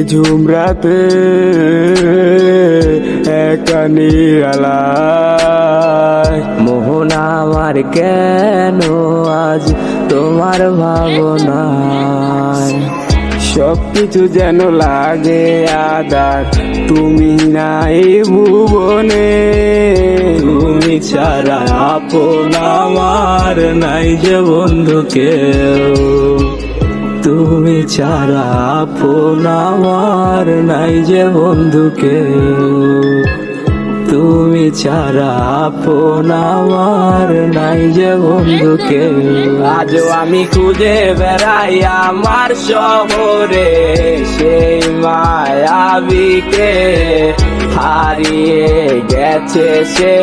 নিঝুম রাতে একা নিরালায় মোহন আমার কেন আজ তোমার ভাবনায়। সবকিছু যেন লাগে আদার, তুমি নাই ভুবনে। তুমি ছাড়া আপন আমার নাই যে বন্ধু কেউ, তুমি ছাড়া আপন আমার নাই যে বন্ধু কেউ, তুমি ছাড়া আপন আমার নাই যে বন্ধু কেউ। আজও আমি খুঁজে বেড়াই আমার শহরে সেই মায়াবিকে, হারিয়ে গেছে সে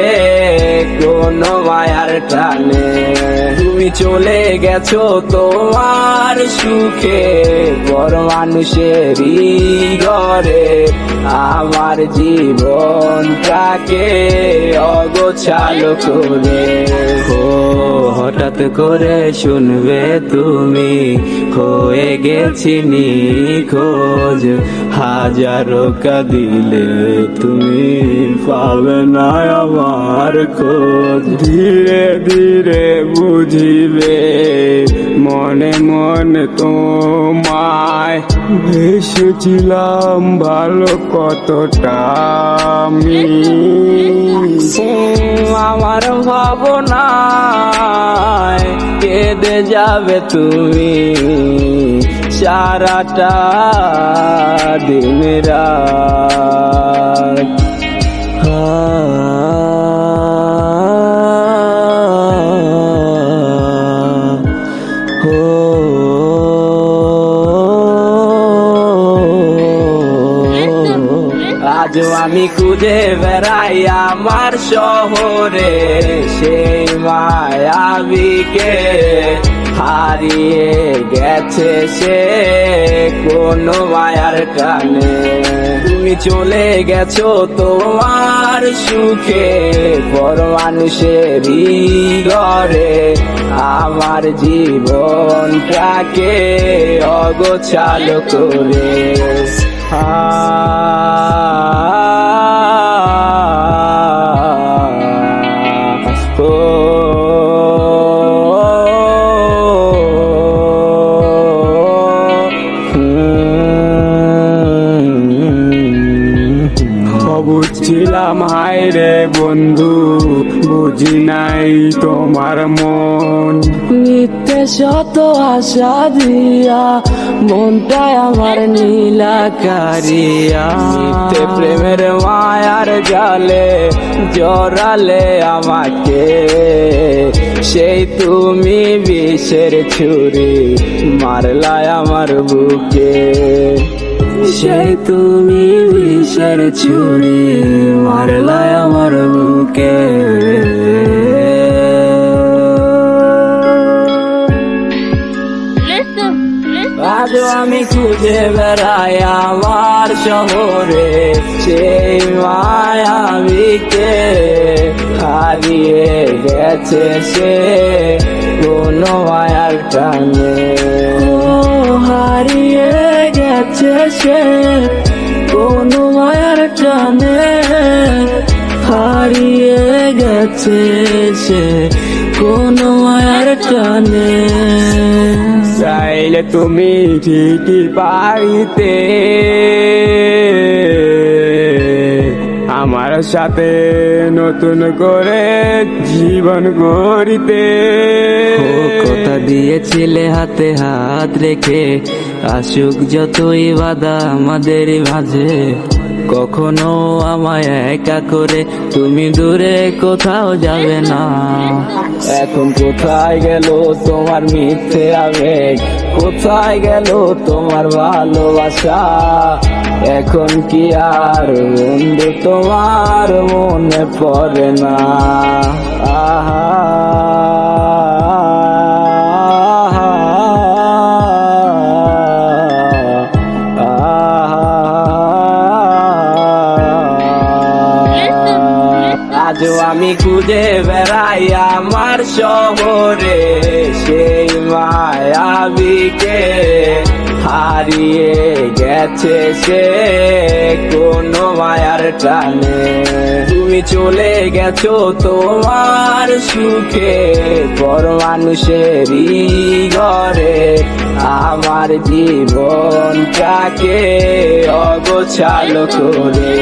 কোনো মায়ার টানে। তুমি চলে গেছো তোমার সুখে পর মানুষেরই ঘরে, আমার জীবনটাকে অগোছালো করে। হঠাৎ করে শুনবে তুমি হয়ে গেছি নিখোঁজ, হাজারো কাঁদিলে তুমি পাবে না আমার খোঁজ। ধীরে ধীরে বুঝিবে মনে মনে তোমায়, ভেসেছিলাম ভালো কতটা আমি। আমার ভাবনায় কেঁদে যাবে তুমি সারাটা দিন রাত। আজও আমি খুঁজে বেড়াই আমার শহরে সেই মায়াবিকে, হারিয়ে গেছে সে কোনো মায়ার টানে। তুমি চলে গেছো তোমার সুখে পর মানুষেরই ঘরে, আমার জীবনটাকে অগোছালো করে। বুঝছিলাম হায় রে বন্ধু, বুঝি নাই তোমার মন। মিথ্যে শত আশা দিয়া মনটাই আমার নীলাকারিয়া, মিথ্যে প্রেমের মায়ার জালে জড়ালে আমাকে। সেই তুমি বিষের ছুরি মারলায় আমার বুকে, সেই তুমি বিষের ছুরি মারলায় আমার বুকে। আজও আমি খুঁজে বেড়াই আমার শহরে সেই মায়াবিকে, হারিয়ে গেছে সে কোনো মায়ার টানে। হারিয়ে গেছে সে কোনো মায়ার টানে, হারিয়ে গেছে সে কোনো মায়ার টানে। চাইলে তুমি ঠিকই পারিতে আমার সাথে নতুন করে জীবন গড়িতে। কথা দিয়েছিলে হাতে হাত রেখে, আসুক যতই বাধা আমাদের মাঝে, কখনো আমায় একা করে তুমি দূরে কোথাও যাবে না। এখন কোথায় গেল তোমার মিথ্যে আবেগ, কোথায় গেল তোমার ভালোবাসা? এখন কি আর বন্ধু তোমার মনে পড়ে না? আহা আজও আমি খুঁজে বেড়াই আমার শহরে সেই মায়াবিকে, হারিয়ে গেছে সে কোনো মায়ার টানে। তুমি চলে গেছো তোমার সুখে পর মানুষেরই ঘরে, আমার জীবনটাকে অগোছালো করে।